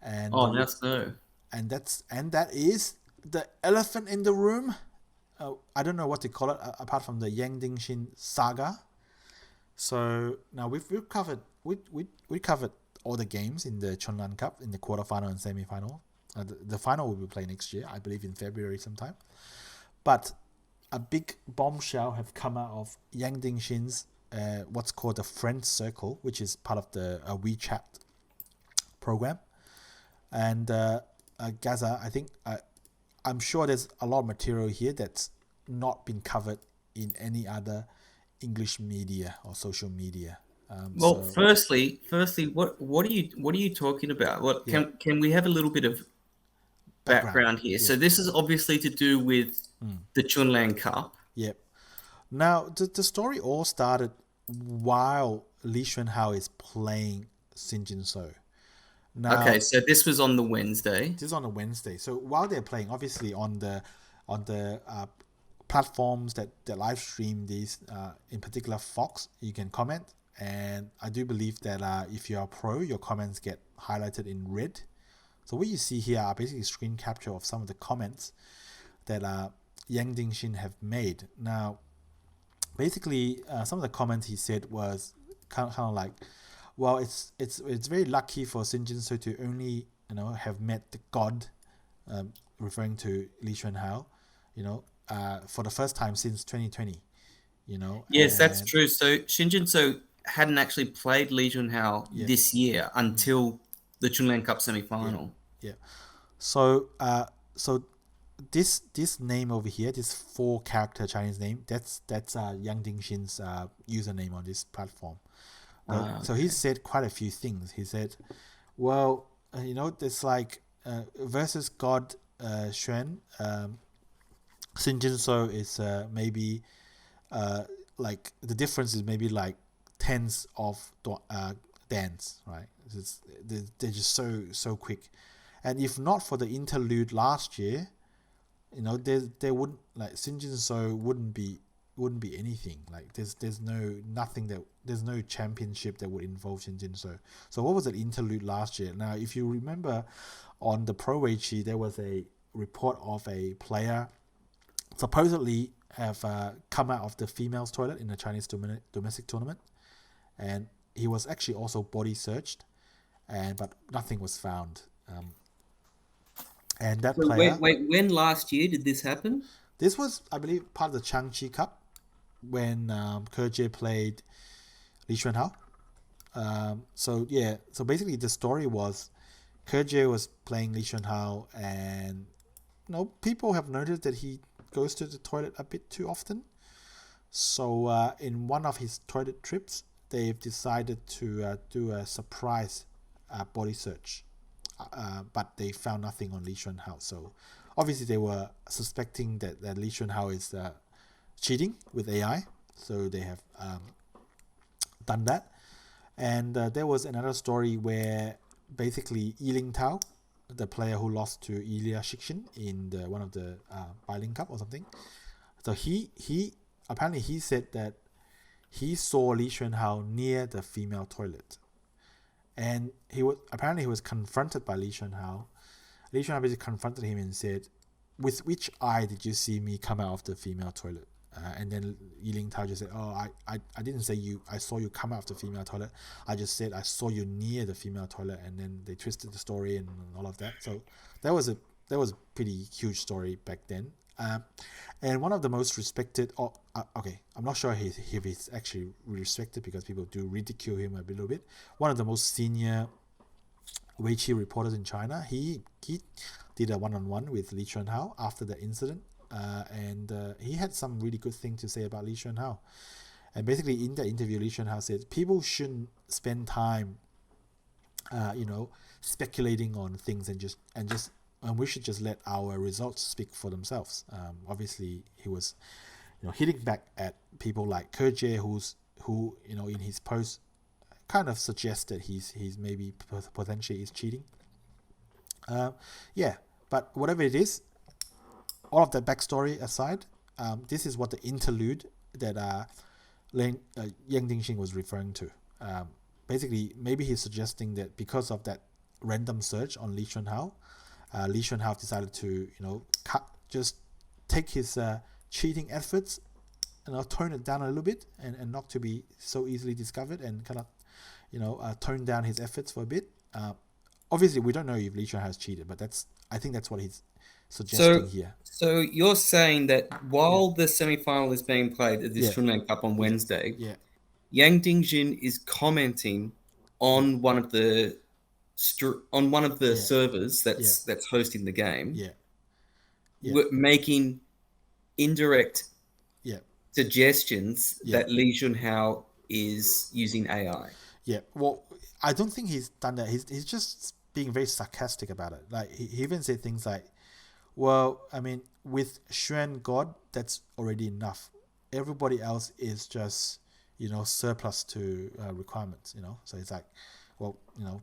and Oh, that's no. that is the elephant in the room. I don't know what to call it apart from the Yang Dingxin saga. So now we've covered we covered all the games in the Chunlan Cup in the quarterfinal and semi-final. The final will be played next year, I believe in February sometime. But a big bombshell have come out of Yang Dingxin's what's called the Friend Circle, which is part of the WeChat program. And Gaza, I think I'm sure there's a lot of material here that's not been covered in any other English media or social media. Well, So firstly, what are you talking about? What yeah, can we have a little bit of background. background here? Yeah, So this is obviously to do with the Chunlan Cup. yeah. Now the story all started while Li Xuanhao is playing Xin So. Okay, Now so this was on the Wednesday. this is on a Wednesday. So while they're playing, obviously on the platforms that live stream these, in particular Fox, you can comment. And I do believe that if you're a pro, your comments get highlighted in red. So what you see here are basically screen capture of some of the comments that Yang Dingxin have made. Now, basically, some of the comments he said was kind of like, well, it's very lucky for Xin So to only have met the god, referring to Li Xuanhao, for the first time since 2020, Yes, that's and true. So Shinjin So hadn't actually played Li Xuanhao yeah, this year until the Chunlan Cup yeah, semi-final. yeah. So this name over here, this 4-character Chinese name, that's Yang Dingxin's username on this platform. So he Okay. said quite a few things. He said, well, there's like versus God Xuan, Xin So is maybe like the difference is maybe like tens of dance, right? They're just so quick, and if not for the interlude last year, there wouldn't like Sinjin So wouldn't be anything. Like there's no championship that would involve Shinjin So. So what was the interlude last year? Now, if you remember, on the Pro Weiqi, there was a report of a player supposedly have come out of the females' toilet in a Chinese domestic tournament, and he was actually also body searched, but nothing was found. And that So wait, player, wait, when last year did this happen? this was, I believe, part of the Changchi Cup when Kerje played Li Xuanhao. So basically the story was Kerje was playing Li Xuanhao, and people have noticed that he goes to the toilet a bit too often. So in one of his toilet trips, they've decided to do a surprise body search, but they found nothing on Li Xuanhao. So obviously they were suspecting that Li Xuanhao is cheating with AI. So they have done that. And there was another story where basically Yiling Tao, the player who lost to Ilya Shikshin in one of the Bailing Cup or something. So he apparently he said that he saw Li Xuanhao near the female toilet, and he was confronted by Li Xuanhao. Li Xuanhao basically confronted him and said, "With which eye did you see me come out of the female toilet?" And then Yiling Tao just said, "Oh, I didn't say you. I saw you come out of the female toilet. I just said I saw you near the female toilet." And then they twisted the story and all of that. So that was a pretty huge story back then. And one of the most respected, okay, I'm not sure if he's actually respected because people do ridicule him a little bit. One of the most senior Weiqi reporters in China, he did a one-on-one with Li Xuanhao after the incident, and he had some really good things to say about Li Xuanhao. And basically, in the interview, Li Xuanhao said people shouldn't spend time, speculating on things and we should just let our results speak for themselves. Obviously, he was, hitting back at people like Kerje, who in his post kind of suggests that he's maybe potentially is cheating. Yeah, but whatever it is, all of that backstory aside, this is what the interlude that Yang Dingxin was referring to. Basically, maybe he's suggesting that because of that random search on Li Xuanhao. Li Xuanhao decided to just take his cheating efforts, tone it down a little bit, and not to be so easily discovered, and kind of tone down his efforts for a bit. Obviously, we don't know if Li Xuanhao has cheated, but I think that's what he's suggesting here. So you're saying that while the semi-final is being played at this Tournament Cup on Wednesday, Yang Dingxin is commenting on one of the servers that's hosting the game, making indirect suggestions that Li Xuanhao is using AI. Yeah, well, I don't think he's done that. He's just being very sarcastic about it. Like he even said things like, well, I mean, with Xuan God, that's already enough. Everybody else is just, surplus to requirements, So it's like, well,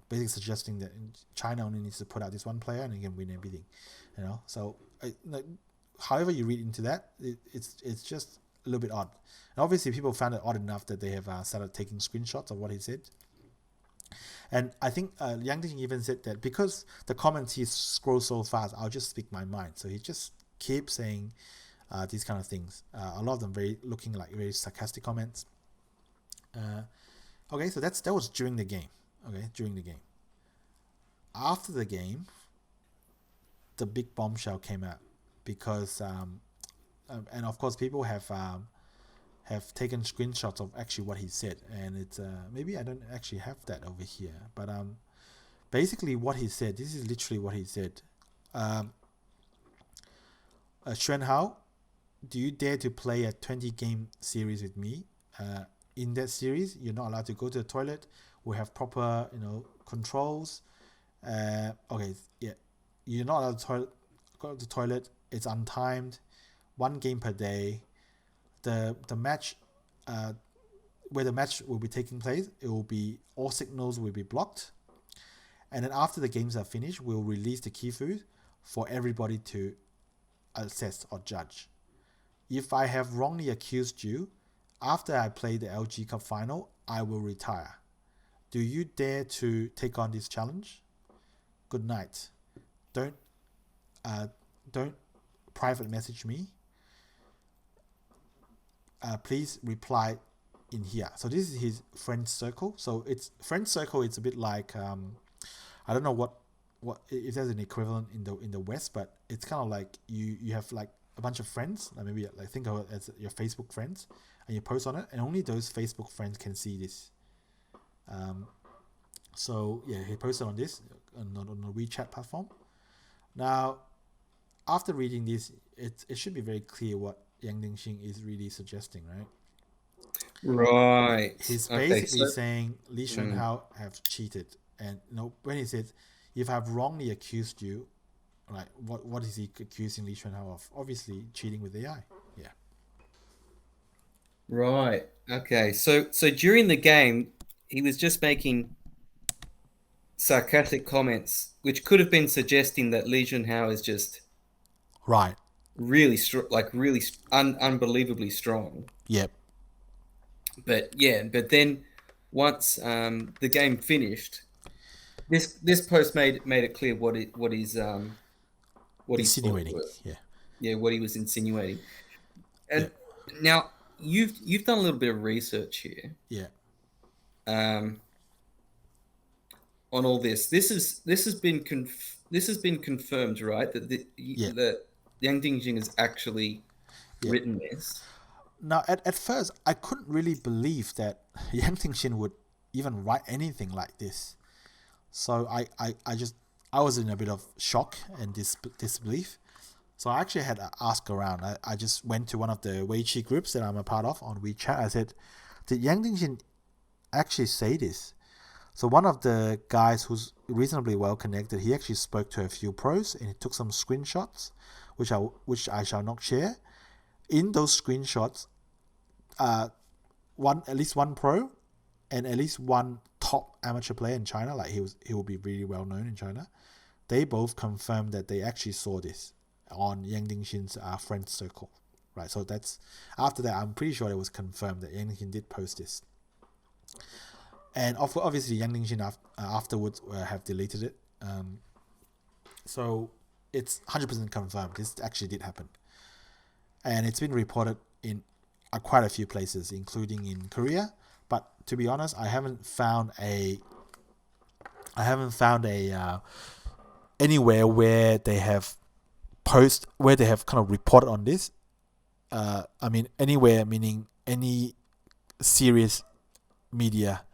basically suggesting that China only needs to put out this one player and it can win everything, So, however you read into that, it's just a little bit odd. And obviously, people found it odd enough that they have started taking screenshots of what he said. And I think Yang Ding even said that because the comments he scrolls so fast, I'll just speak my mind. So he just keeps saying these kind of things. A lot of them looking like very sarcastic comments. Okay, so that was during the game. After the game, the big bombshell came out because, and of course, people have taken screenshots of actually what he said, and it's maybe I don't actually have that over here, but basically what he said, this is literally what he said. Xuanhao, do you dare to play a 20-game series with me? In that series, you're not allowed to go to the toilet. We have proper, controls. You're not allowed to go to the toilet. It's untimed, 1 game per day. The match, where the match will be taking place, it will be all signals will be blocked, and then after the games are finished, we'll release the key food for everybody to assess or judge. If I have wrongly accused you, after I play the LG Cup final, I will retire. Do you dare to take on this challenge? Good night. Don't private message me. Please reply in here. So this is his friend circle. So it's friend circle. It's a bit like I don't know what if there's an equivalent in the West, but it's kind of like you have like a bunch of friends. Like maybe like think of it as your Facebook friends, and you post on it, and only those Facebook friends can see this. So yeah, he posted on this on the WeChat platform. Now, after reading this, it should be very clear what Yang Dingxin is really suggesting, right? Right. He's basically saying Li Xuanhao have cheated, and when he says, if I've wrongly accused you, like what is he accusing Li Xuanhao of? Obviously cheating with AI. Yeah. Right. Okay. So during the game, he was just making sarcastic comments, which could have been suggesting that Li Xuanhao is just right, really unbelievably strong. Yep. But then once the game finished, this post made it clear what he's insinuating. What he was insinuating. And now you've done a little bit of research here. Yeah. On all this has been confirmed, right? That Yang Dingxin has actually written this. Now, at first, I couldn't really believe that Yang Dingxin would even write anything like this. So I was in a bit of shock and disbelief. So I actually had to ask around. I just went to one of the Weiqi groups that I'm a part of on WeChat. I said, did Yang Dingxin actually say this? So one of the guys who's reasonably well connected, he actually spoke to a few pros and he took some screenshots, which I shall not share. In those screenshots, at least one pro and at least one top amateur player in China, like he will be really well known in China. They both confirmed that they actually saw this on Yang Dingxin's friend circle, right? So that's after that, I'm pretty sure it was confirmed that Yang Dingxin did post this. And obviously, Yang Dingxin afterwards have deleted it. So it's 100% confirmed. This actually did happen, and it's been reported in quite a few places, including in Korea. But to be honest, I haven't found a anywhere where they have kind of reported on this. I mean, anywhere meaning any serious media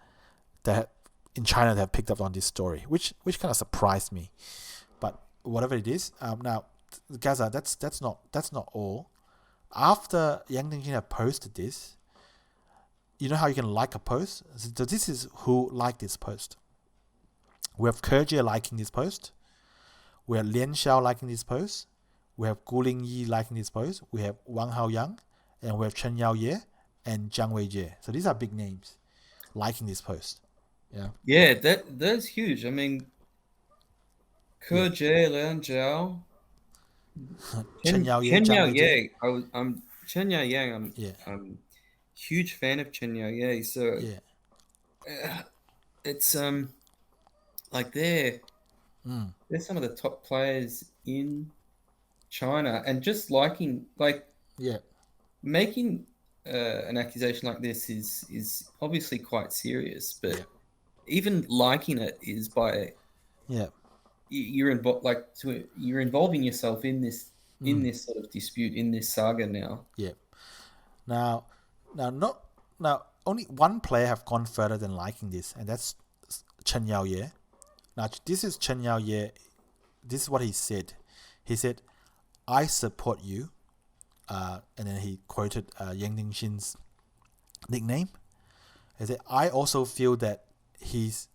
that in China that have picked up on this story, which kind of surprised me. But whatever it is, now Gaza, that's not all. After Yang Dingxin have posted this, you know how you can like a post? So this is who liked this post. We have Kerjie liking this post. We have Lian Xiao liking this post. We have Gu Lingyi liking this post. We have Wang Haoyang, and we have Chen Yaoye and Jiang Weijie. So these are big names liking this post. Yeah. Yeah, that's huge. I mean, Kerjie, Lian Xiao, Chen Yaoye, Jiang Weijie. Chen Yaoye. I'm huge fan of Chen Yaoye. So it's like they're some of the top players in China, and just making an accusation like this is obviously quite serious, but even liking it is by you're involving yourself in this sort of dispute, in this saga now. Now only one player have gone further than liking this, and that's Chen Yaoye. Now this is Chen Yaoye. This is what he said. He said, "I support you," and then he quoted Yang Dingxin's nickname. He said, "I also feel that his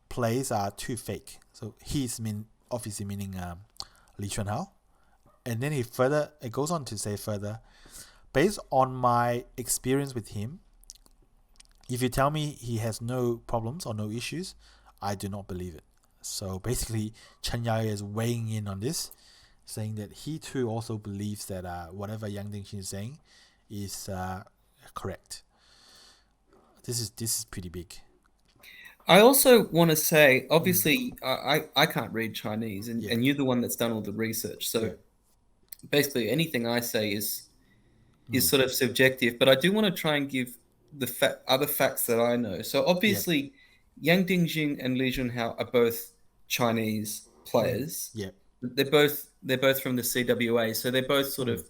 plays are too fake." So he's obviously meaning Li Xuanhao. And then it goes on to say further, "Based on my experience with him, if you tell me he has no problems or no issues, I do not believe it." So basically, Chen Yaoye is weighing in on this, saying that he too also believes that whatever Yang Dingxin is saying is correct. This is pretty big. I also want to say, obviously, I can't read Chinese, and you're the one that's done all the research. So basically, anything I say is sort of subjective. But I do want to try and give the other facts that I know. So obviously, Yang Dingxin and Li Xuanhao are both Chinese players. They're both from the CWA, so they're both sort of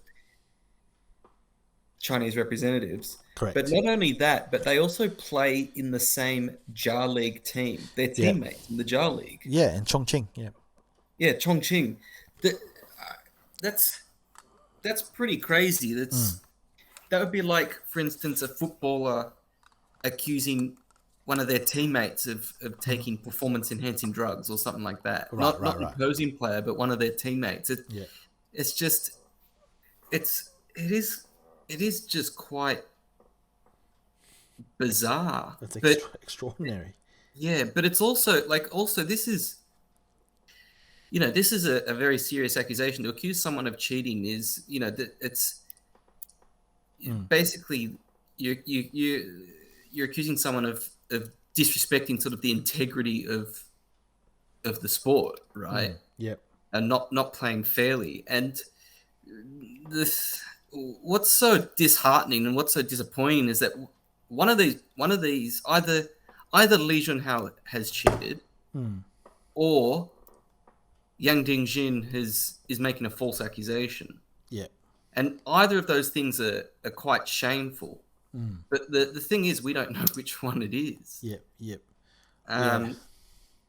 Chinese representatives. Correct. But not only that, but they also play in the same Jia League team. They're teammates in the Jia League. Yeah, in Chongqing. Yeah, Chongqing. That's pretty crazy. That would be like, for instance, a footballer accusing one of their teammates of taking performance-enhancing drugs or something like that. Not an opposing player, but one of their teammates. It's just, it is just quite bizarre. That's extraordinary. Yeah, but it's also this is, this is a very serious accusation. To accuse someone of cheating is, it's basically you're accusing someone of disrespecting sort of the integrity of the sport, right? And not playing fairly. And what's so disheartening and what's so disappointing is that one of these either Li Xuanhao has cheated, or Yang Dingxin is making a false accusation. And either of those things are quite shameful. But the thing is, we don't know which one it is.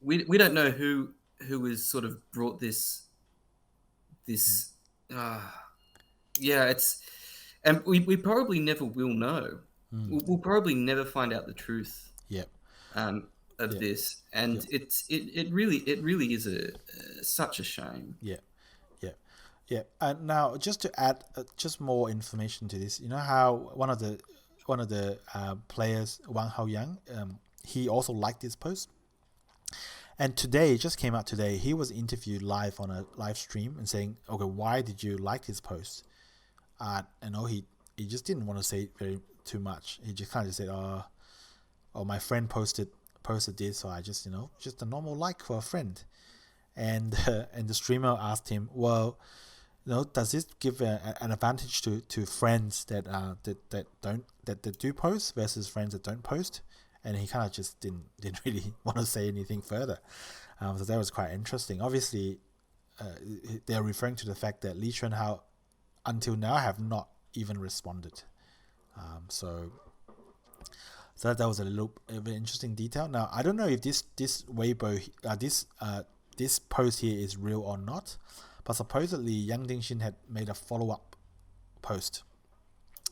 We don't know who has sort of brought this. And we probably never will know. We'll probably never find out the truth. Of this, and it really is such a shame. And now, just to add just more information to this, you know how one of the players, Wang Haoyang, he also liked this post. And today, it just came out today, he was interviewed live on a live stream and saying, "Okay, why did you like this post?" He just didn't want to say too much. He just kind of said, "Oh, my friend posted posted this, so I just just a normal like for a friend, and the streamer asked him, well, does this give an advantage to friends that do post versus friends that don't post? And he kind of just didn't really want to say anything further. So that was quite interesting. Obviously, they're referring to the fact that Li Xuanhao until now have not even responded. So that was a little bit interesting detail. Now I don't know if this Weibo this post here is real or not, but supposedly Yang Dingxin had made a follow-up post,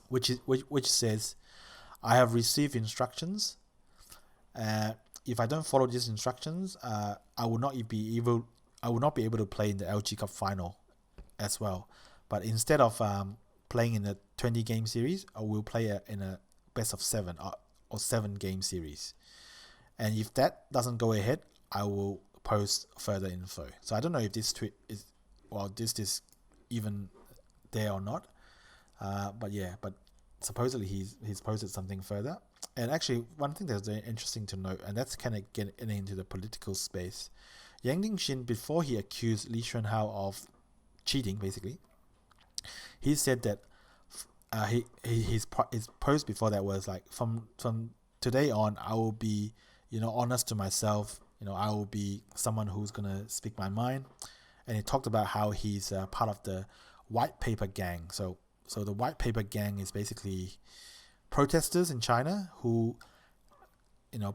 which says, "I have received instructions. If I don't follow these instructions, I will not be able to play in the LG Cup final as well. But instead of playing in a 20 game series, I will play in a best of 7 or 7 game series. And if that doesn't go ahead, I will post further info." So I don't know if this tweet is even there or not. But supposedly he's posted something further. And actually, one thing that's very interesting to note, and that's kind of getting into the political space, Yang Dingxin, before he accused Li Xuanhao of cheating, basically, he said that his post before that was like, from today on, I will be honest to myself. I will be someone who's gonna speak my mind. And he talked about how he's part of the White Paper Gang. So the White Paper Gang is basically protesters in China who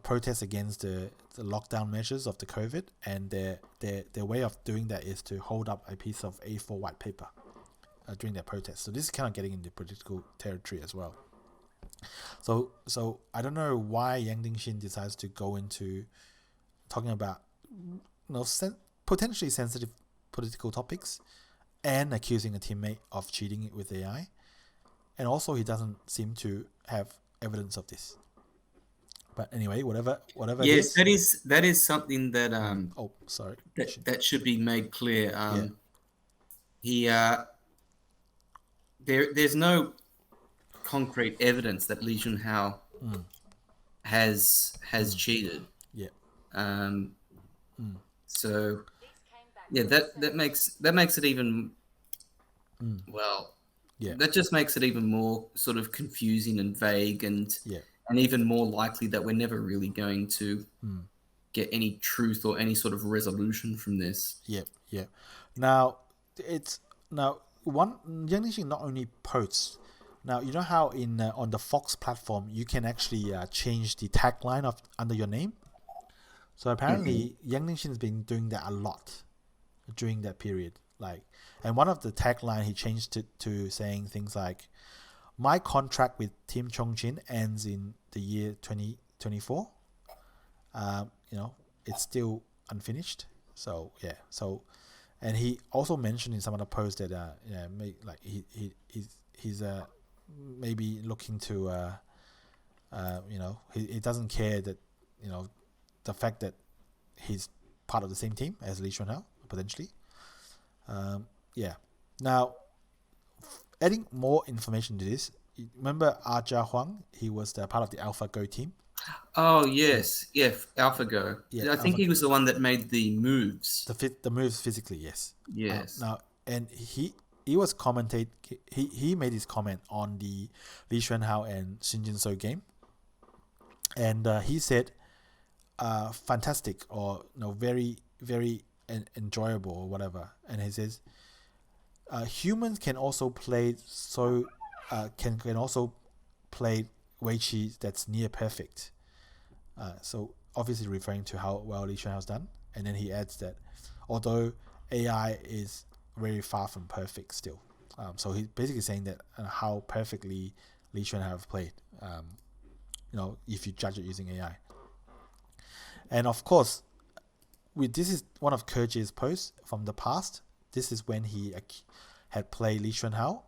protest against the lockdown measures of the COVID, and their way of doing that is to hold up a piece of A4 white paper during their protest. So this is kind of getting into political territory as well. So I don't know why Yang Dingxin decides to go into talking about potentially sensitive political topics and accusing a teammate of cheating with AI. And also, he doesn't seem to have evidence of this. But anyway, whatever. Yes, that is something that sorry. That should be made clear. There's no concrete evidence that Li Xuanhao has cheated. Yeah. So yeah, that makes it even well. Yeah. That just makes it even more sort of confusing and vague, and even more likely that we're never really going to get any truth or any sort of resolution from this. Yeah. Now one Yang Dingxin not only posts. Now you know how in on the Fox platform you can actually change the tagline of under your name. So apparently Yang Dingxin's been doing that a lot during that period. And one of the tagline he changed it to saying things like, "My contract with Team Chongqing ends in the year 2024. It's still unfinished." So yeah. So, and he also mentioned in some of the posts that he's maybe looking to he doesn't care that the fact that he's part of the same team as Li Xuanhao potentially. Now, adding more information to this, remember Huang? He was part of the AlphaGo team. Oh yes, yeah, AlphaGo. Yeah, I think he was the one that made the moves. The moves physically, yes. Yes. Now, and he was he made his comment on the Li Xuanhao and Xin Jinzhou game, and he said, "Fantastic," or very very enjoyable, or whatever. And he says, "Humans can also play can also play Weiqi that's near perfect." So obviously referring to how well Li Xuanhao has done, and then he adds that although AI is very far from perfect still, so he's basically saying that how perfectly Li Xuanhao have played, if you judge it using AI. And of course, this is one of Keje's posts from the past. This is when he had played Li Xuanhao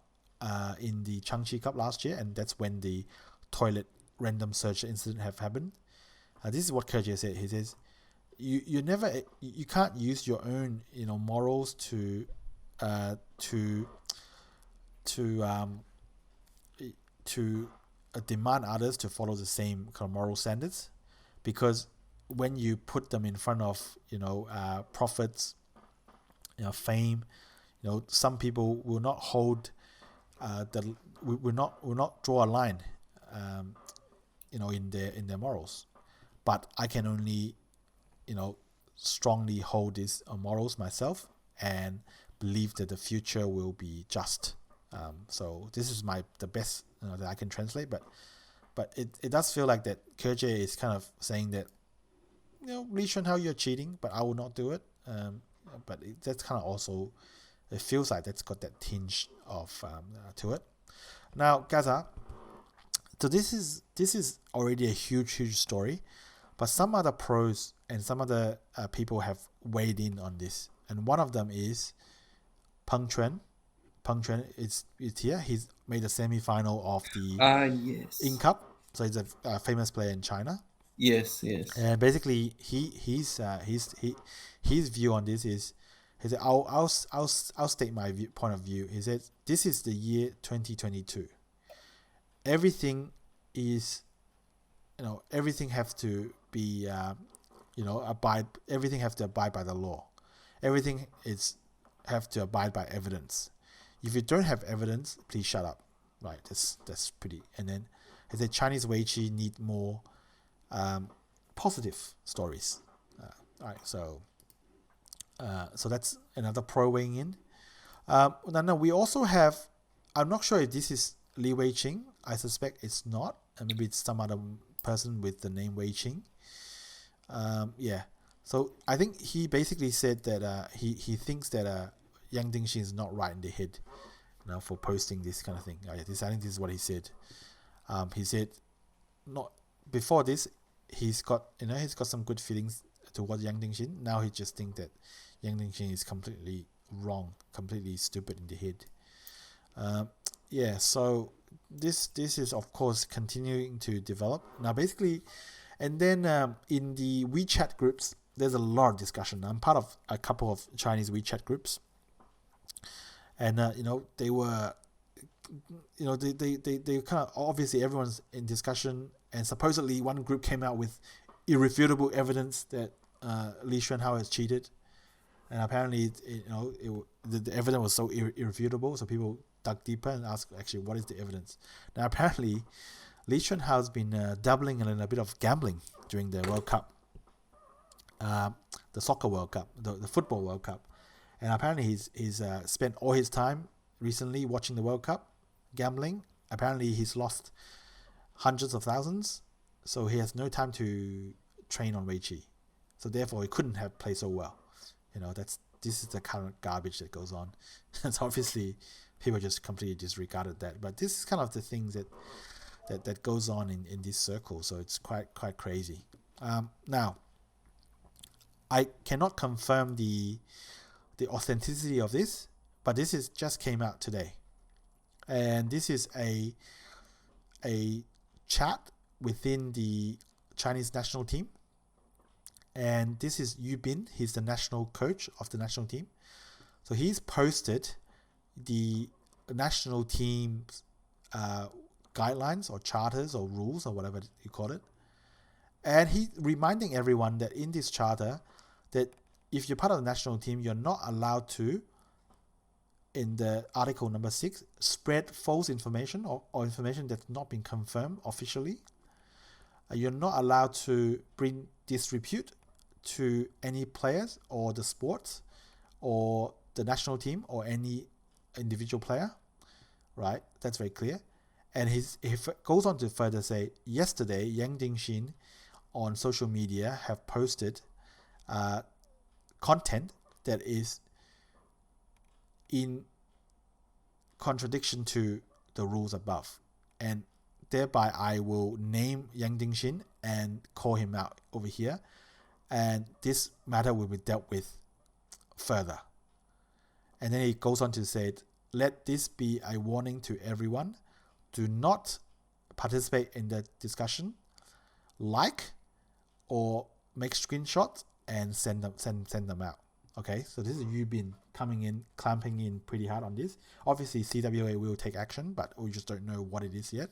in the Changchi Cup last year, and that's when the toilet random search incident have happened. This is what Keje said. He says, you can't use your own morals to demand others to follow the same kind of moral standards, because when you put them in front of profits, fame, some people will not hold will not draw a line, in their morals. But I can only strongly hold these morals myself and believe that the future will be just. So this is the best that I can translate, but it does feel like that Kerje is kind of saying that Li Xuanhao, you're cheating, but I will not do it. But that's kind of also, it feels like that's got that tinge of to it. Now, Gaza. So this is already a huge story, but some other pros and some other people have weighed in on this, and one of them is Peng Chuan. Peng Chuan is here. He's made the semi-final of the yes. Ing Cup. So he's a famous player in China. Yes. And basically, his view on this is, he said, I'll state my point of view. He said, this is the year 2022. Everything is, everything have to be, everything have to abide by the law. Everything have to abide by evidence. If you don't have evidence, please shut up. Right, that's pretty. And then he said Chinese Weiqi need more positive stories. All right, so that's another pro weighing in. No, we also have, I'm not sure if this is Li Weiqing. I suspect it's not, and maybe it's some other person with the name Weiqing. Yeah. So I think he basically said that he thinks that Yang Dingxin is not right in the head, for posting this kind of thing. I think this is what he said. He said, not before this, he's got some good feelings towards Yang Dingxin. Now he just thinks that Yang Dingxin is completely wrong, completely stupid in the head. Yeah. So this is of course continuing to develop now. Basically, and then in the WeChat groups, there's a lot of discussion. I'm part of a couple of Chinese WeChat groups, and they were, they kind of, obviously everyone's in discussion, and supposedly one group came out with irrefutable evidence that Li Xuanhao has cheated, and apparently the evidence was so irrefutable, so people dug deeper and asked, actually, what is the evidence? Now apparently Li Xuanhao has been dabbling in a bit of gambling during the World Cup, the soccer World Cup, the football World Cup. And apparently he's spent all his time recently watching the World Cup, gambling. Apparently he's lost hundreds of thousands, so he has no time to train on Weiqi. So therefore he couldn't have played so well. This is the kind of garbage that goes on. And so obviously people just completely disregarded that. But this is kind of the things that goes on in this circle. So it's quite crazy. Now, I cannot confirm the authenticity of this, but this is just came out today, and this is a chat within the Chinese national team, and this is Yu Bin. He's the national coach of the national team, so he's posted the national team's guidelines or charters or rules or whatever you call it, and he reminding everyone that in this charter that if you're part of the national team, you're not allowed to, in the article number 6, spread false information or information that's not been confirmed officially. You're not allowed to bring disrepute to any players or the sports or the national team or any individual player, right? That's very clear. And he goes on to further say, yesterday, Yang Dingxin on social media have posted content that is in contradiction to the rules above, and thereby I will name Yang Dingxin and call him out over here, and this matter will be dealt with further. And then he goes on to say, let this be a warning to everyone. Do not participate in the discussion, or make screenshots and send them out. Okay, so this is Yu Bin coming in, clamping in pretty hard on this. Obviously, CWA will take action, but we just don't know what it is yet.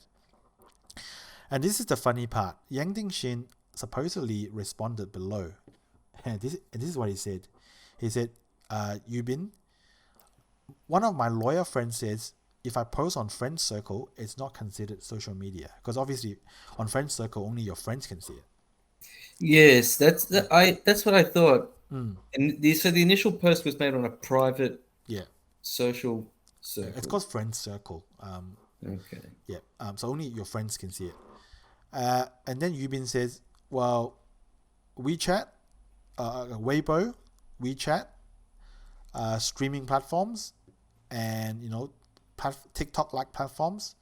And this is the funny part. Yang Dingxin supposedly responded below. And this is what he said. He said, Yubin, one of my lawyer friends says, if I post on Friends Circle, it's not considered social media. Because obviously, on Friends Circle, only your friends can see it. Yes, that's what I thought. And so the initial post was made on a private social circle. It's called Friends Circle. Okay. Yeah. So only your friends can see it. And then Yubin says, well, WeChat, Weibo, WeChat, streaming platforms, and TikTok-like platforms,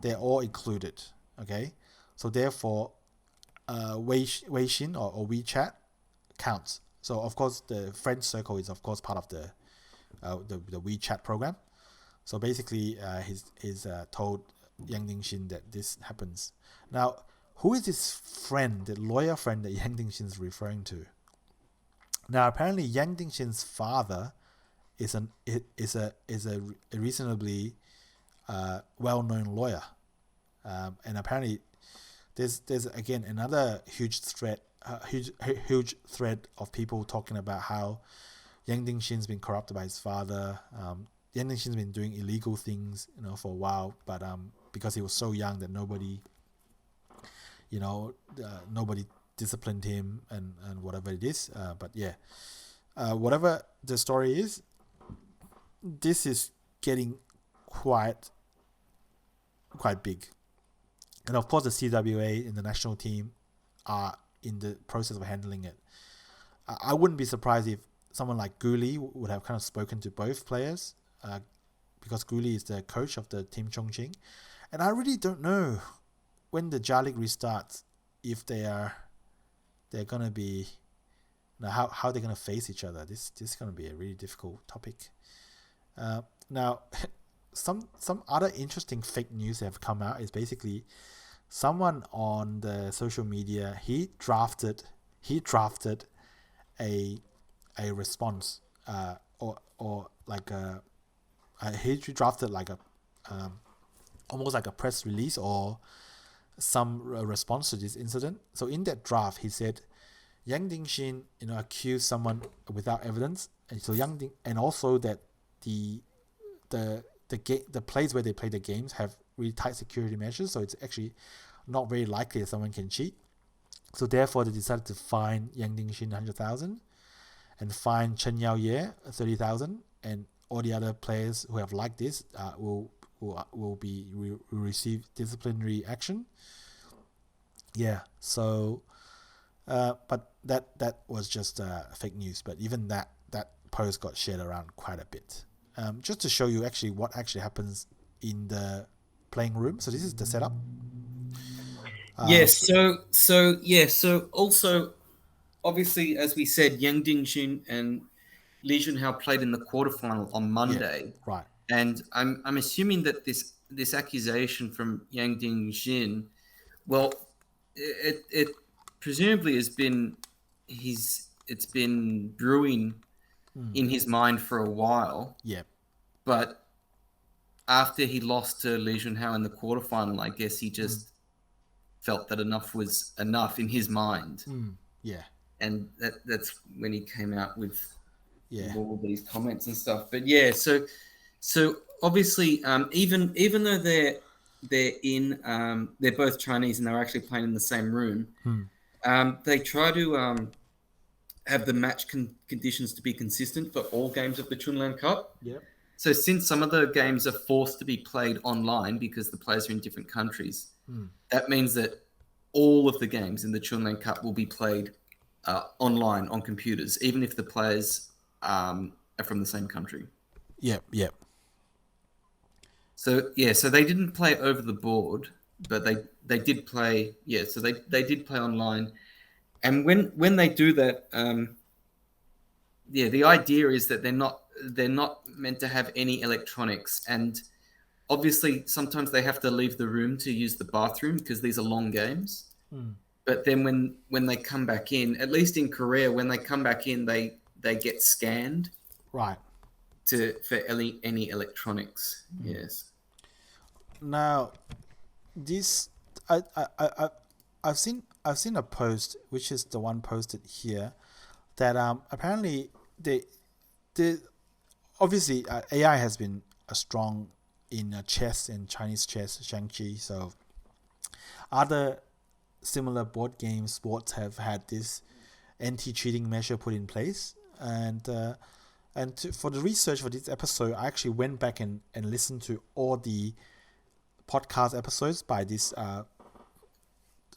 they're all included. Okay, so therefore, Weixin or WeChat counts. So of course, the Friends Circle is of course part of the WeChat program. So basically, he's told Yang Dingxin that this happens. Now, who is this friend, the lawyer friend that Yang Dingxin is referring to? Now, apparently, Yang Dingxin's father is a reasonably well-known lawyer, and apparently, there's again another huge thread of people talking about how Yang Dingxin's been corrupted by his father. Yang Dingxin's been doing illegal things, for a while, but because he was so young that nobody disciplined him and whatever it is. But yeah, whatever the story is, this is getting quite big. And of course, the CWA and the national team are in the process of handling it. I wouldn't be surprised if someone like Guli would have kind of spoken to both players, because Guli is the coach of the team Chongqing. And I really don't know when the J League restarts if they're gonna be how they're gonna face each other. This is gonna be a really difficult topic. Now, some other interesting fake news that have come out is basically someone on the social media he drafted a response, or like he drafted like a almost like a press release or some response to this incident. So in that draft, he said Yang Dingxin, accused someone without evidence, and so and also that the place where they play the games have really tight security measures, so it's actually not very likely that someone can cheat. So therefore, they decided to fine Yang Dingxin 100,000 and fine Chen Yaoye 30,000, and all the other players who have liked this will receive disciplinary action. Yeah. So, but that was just fake news. But even that post got shared around quite a bit. Just to show you actually what actually happens in the playing room. So this is the setup. Yes. So also, obviously, as we said, Yang Dingxin and Li Xuanhao played in the quarterfinal on Monday. Yeah, right. And I'm assuming that this accusation from Yang Dingxin, well, it presumably has been it's been brewing in his mind for a while. Yeah. But after he lost to Li Xuanhao in the quarterfinal, I guess he just felt that enough was enough in his mind. Yeah. And that's when he came out with all these comments and stuff. But yeah, so obviously, even though they're both Chinese and they're actually playing in the same room, they try to have the match conditions to be consistent for all games of the Chunlan Cup. Yep. So since some of the games are forced to be played online because the players are in different countries, that means that all of the games in the Chunlan Cup will be played online on computers, even if the players are from the same country. Yep. So so they didn't play over the board, but they did play. Yeah, so they did play online, and when they do that, the idea is that they're not meant to have any electronics, and obviously sometimes they have to leave the room to use the bathroom because these are long games. But then when they come back in, at least in Korea, when they come back in, they get scanned, right, for any electronics. Yes. Now, this I've seen a post, which is the one posted here, that apparently they obviously AI has been a strong in chess and Chinese chess, Shangqi. So other similar board game sports have had this anti-cheating measure put in place, for the research for this episode, I actually went back and listened to all the podcast episodes by this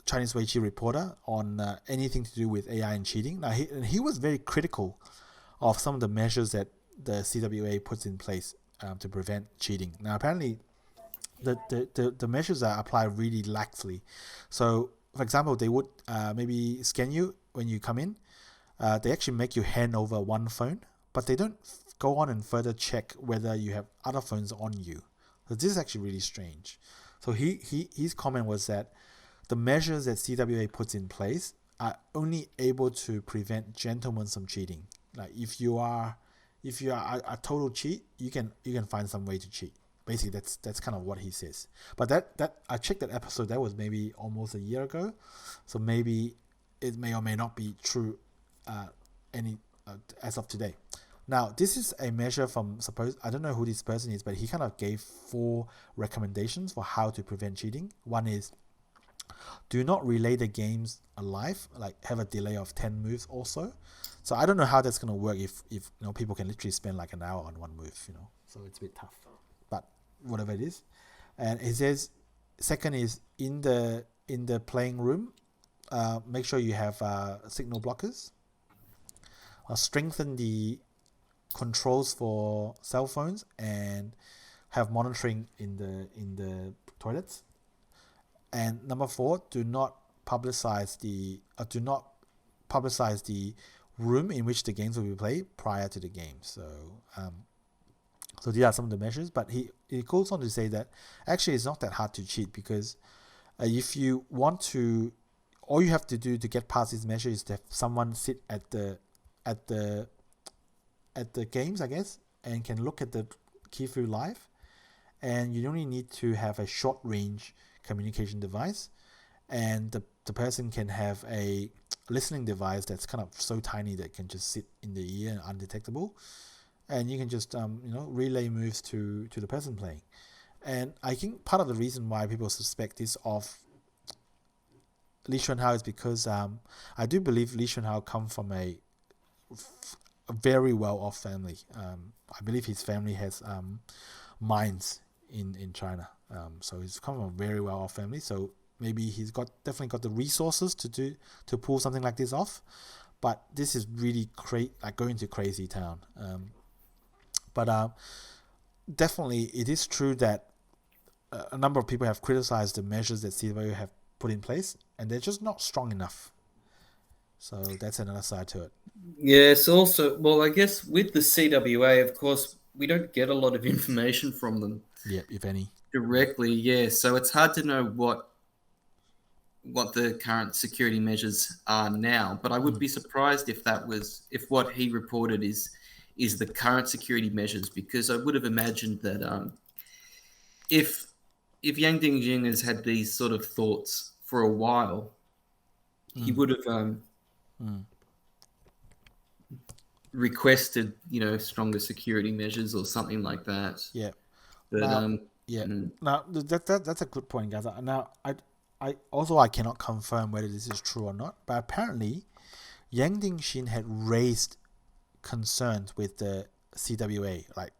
Chinese Weiqi reporter on anything to do with AI and cheating. Now he was very critical of some of the measures that the CWA puts in place to prevent cheating. Now apparently the measures are applied really laxly. So for example, they would maybe scan you when you come in. They actually make you hand over one phone, but they don't go on and further check whether you have other phones on you. So this is actually really strange. So his comment was that the measures that CWA puts in place are only able to prevent gentlemen from cheating. Like if you are a total cheat, you can find some way to cheat. Basically, that's kind of what he says. But that I checked that episode. That was maybe almost a year ago, so maybe it may or may not be true as of today. Now, this is a measure from I don't know who this person is, but he kind of gave 4 recommendations for how to prevent cheating. One is do not relay the games alive, like have a delay of 10 moves also. So I don't know how that's going to work if people can literally spend like an hour on one move, so it's a bit tough, but whatever it is. And it says second is in the playing room, make sure you have signal blockers. Strengthen the controls for cell phones and have monitoring in the toilets. And number 4, do not publicize the room in which the games will be played prior to the game. So these are some of the measures. But he goes on to say that actually it's not that hard to cheat, because if you want to, all you have to do to get past this measure is to have someone sit at the games, I guess, and can look at the key through live. And you only need to have a short range communication device, and the person can have a listening device that's kind of so tiny that can just sit in the ear and undetectable, and you can just relay moves to the person playing. And I think part of the reason why people suspect this of Li Xuanhao is because I do believe Li Xuanhao come from a very well-off family. I believe his family has mines in China. So he's come from a very well-off family. So maybe he's definitely got the resources to pull something like this off. But this is really going to crazy town. But definitely it is true that a number of people have criticized the measures that CWA have put in place, and they're just not strong enough. So that's another side to it. Yes, also, well, I guess with the CWA, of course, we don't get a lot of information from them. Yeah, if any. Directly, yeah. So it's hard to know what the current security measures are now. But I would be surprised if what he reported is the current security measures, because I would have imagined that if Yang Dingxin has had these sort of thoughts for a while, he would have requested, stronger security measures or something like that. Yeah. But Now that's a good point, guys. Now I cannot confirm whether this is true or not, but apparently Yang Dingxin had raised concerns with the CWA. Like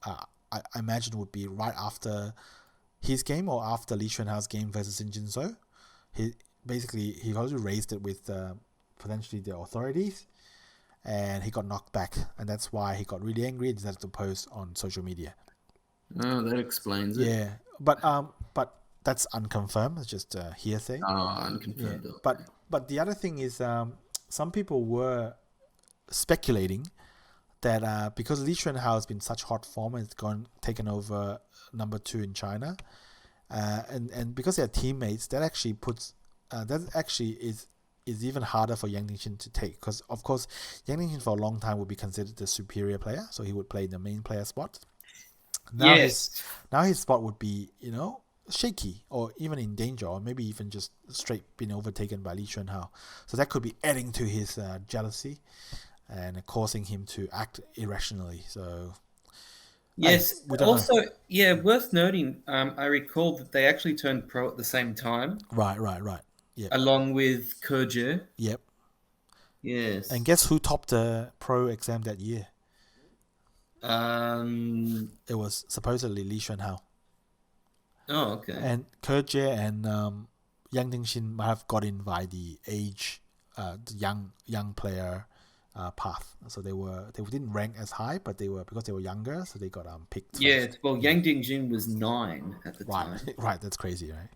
I imagine would be right after his game or after Li Xuanhao's game versus Dingxin. So he already raised it with potentially the authorities, and he got knocked back, and that's why he got really angry and decided to post on social media. Oh, that explains it. Yeah, but that's unconfirmed. It's just hearsay. Unconfirmed. Yeah. But the other thing is, some people were speculating that because Li Xuanhao has been such hot form and it's taken over number 2 in China, and because they're teammates, that actually is even harder for Yang Dingxin to take, because of course Yang Dingxin for a long time would be considered the superior player, so he would play the main player spot. Now his spot would be shaky or even in danger, or maybe even just straight being overtaken by Li Xuanhao. So that could be adding to his jealousy and causing him to act irrationally. So yes. we don't Also, know. yeah, worth noting. I recall that they actually turned pro at the same time, Right. Yeah. along with Kerja. Yep. Yes. And guess who topped the pro exam that year? It was supposedly Li Xuanhao. Oh, okay. And Kerja and Yang Dingxin might have got in by the age, the young player path. So they didn't rank as high, but they were, because they were younger, so they got picked. Yeah. First. Well, Yang Dingjin was 9 at the Right, time. right. That's crazy, right?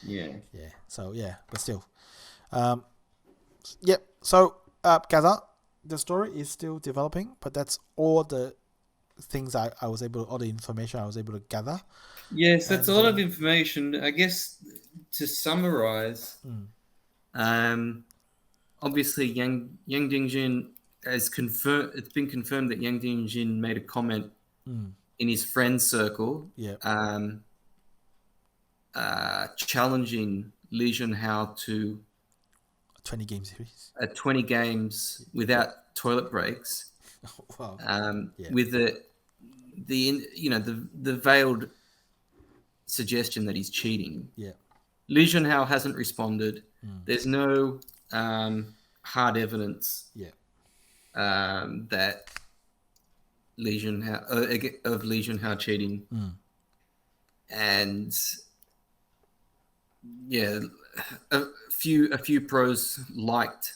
Yeah. Yeah. So yeah, but still, yep. So Gaza, the story is still developing, but that's all the things all the information I was able to gather. Yes, that's a lot of information. I guess to summarize, obviously Yang Dingjin has confirmed. It's been confirmed that Yang Dingjin made a comment in his friend circle, challenging Li Xuanhao to 20 game series. 20 games without toilet breaks. Wow. With the veiled suggestion that he's cheating. Yeah. Li Xuanhao hasn't responded. There's no hard evidence that Li Xuanhao of Li Xuanhao cheating. And yeah, a few pros liked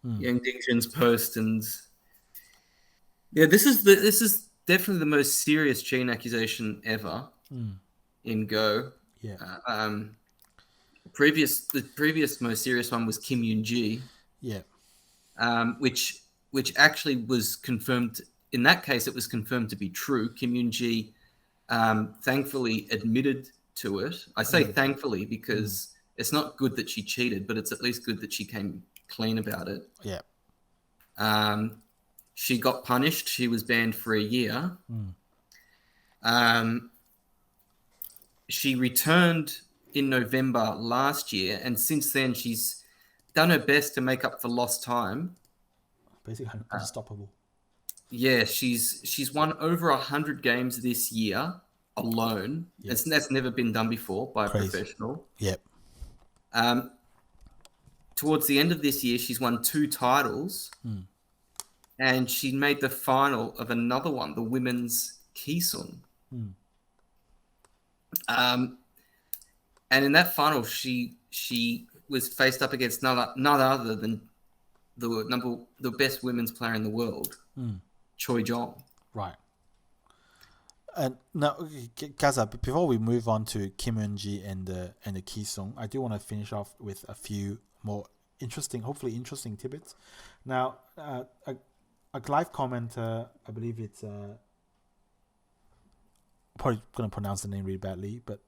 Yang Dingxin's post, and yeah, this is definitely the most serious cheating accusation ever in Go. Yeah. The previous most serious one was Kim Yoon-ji. Yeah. Which actually was confirmed. In that case, it was confirmed to be true. Kim Yoon-ji thankfully admitted to it. I say thankfully because it's not good that she cheated, but it's at least good that she came clean about it. Yeah. She got punished. She was banned for a year. She returned in November last year, and since then she's done her best to make up for lost time. Basically unstoppable. Yeah, she's won over 100 games this year alone. Yep. That's never been done before by a professional. Yep. Towards the end of this year, she's won 2 titles, and she made the final of another one, the women's Kisun. And in that final, she was faced up against none other than the best women's player in the world, Choi Jong. Right. And now, Gaza, before we move on to Kim Eun-ji and the Ki-sung, I do want to finish off with a few more hopefully interesting tidbits. Now, a live commenter, I believe it's probably going to pronounce the name really badly, but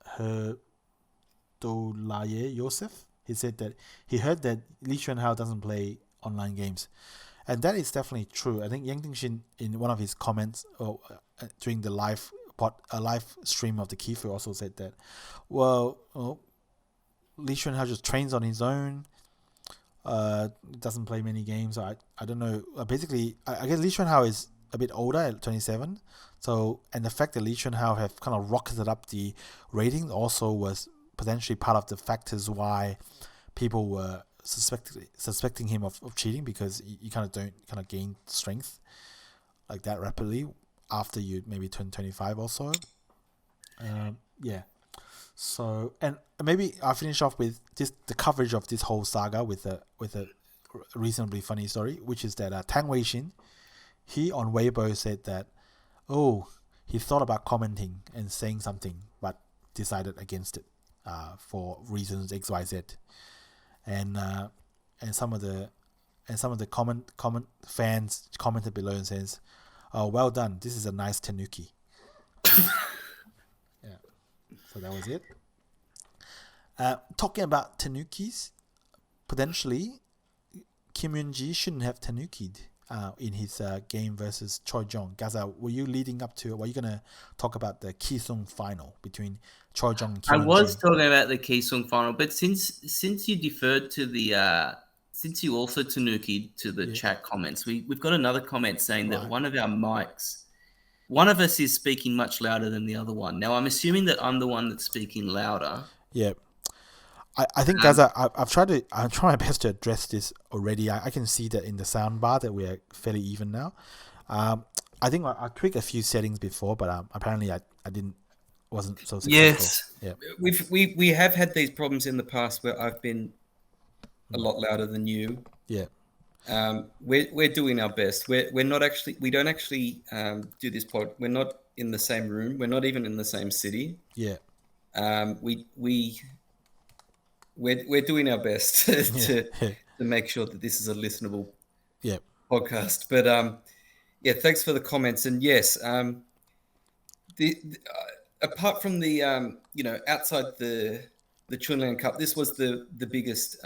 Dolaye Yosef, he said that he heard that Li Xuanhao doesn't play online games. And that is definitely true. I think Yang Dingxin, in one of his comments during the live stream of the Kifu, also said that, Li Xuanhao just trains on his own, doesn't play many games. I don't know. Basically, I guess Li Xuanhao is a bit older at 27. So, and the fact that Li Xuanhao have kind of rocketed up the rating also was potentially part of the factors why people were suspecting him of cheating, because you kind of don't gain strength like that rapidly after you maybe turn 25 or so. So, and maybe I'll finish off with the coverage of this whole saga with a reasonably funny story, which is that Tang Weixin, he on Weibo said that he thought about commenting and saying something but decided against it for reasons XYZ. And some of the comment fans commented below and says, "Oh, well done. This is a nice tanuki." Yeah. So that was it. Talking about tanukis, potentially Kim Yoon-ji shouldn't have tanukied. in his game versus Choi Jong. Gaza, were you leading up to? Were you gonna talk about the Kisung final between Choi Jong and I Kim was Min-ji? talking about the Keysong final, but since you deferred to the since you also tanuki to the chat comments, we've got another comment saying that one of our mics, one of us is speaking much louder than the other one. Now I'm assuming that I'm the one that's speaking louder. Yeah. I think, Gaza, I'm trying my best to address this already. I can see that in the sound bar that we're fairly even now. I think I tweaked a few settings before, but apparently I wasn't so successful. Yes, yeah. we have had these problems in the past where I've been a lot louder than you. Yeah. We're doing our best. We don't actually do this pod. We're not in the same room. We're not even in the same city. Yeah. We're doing our best to make sure that this is a listenable podcast. But thanks for the comments. And yes, apart from the outside the Chunlan Cup, this was the biggest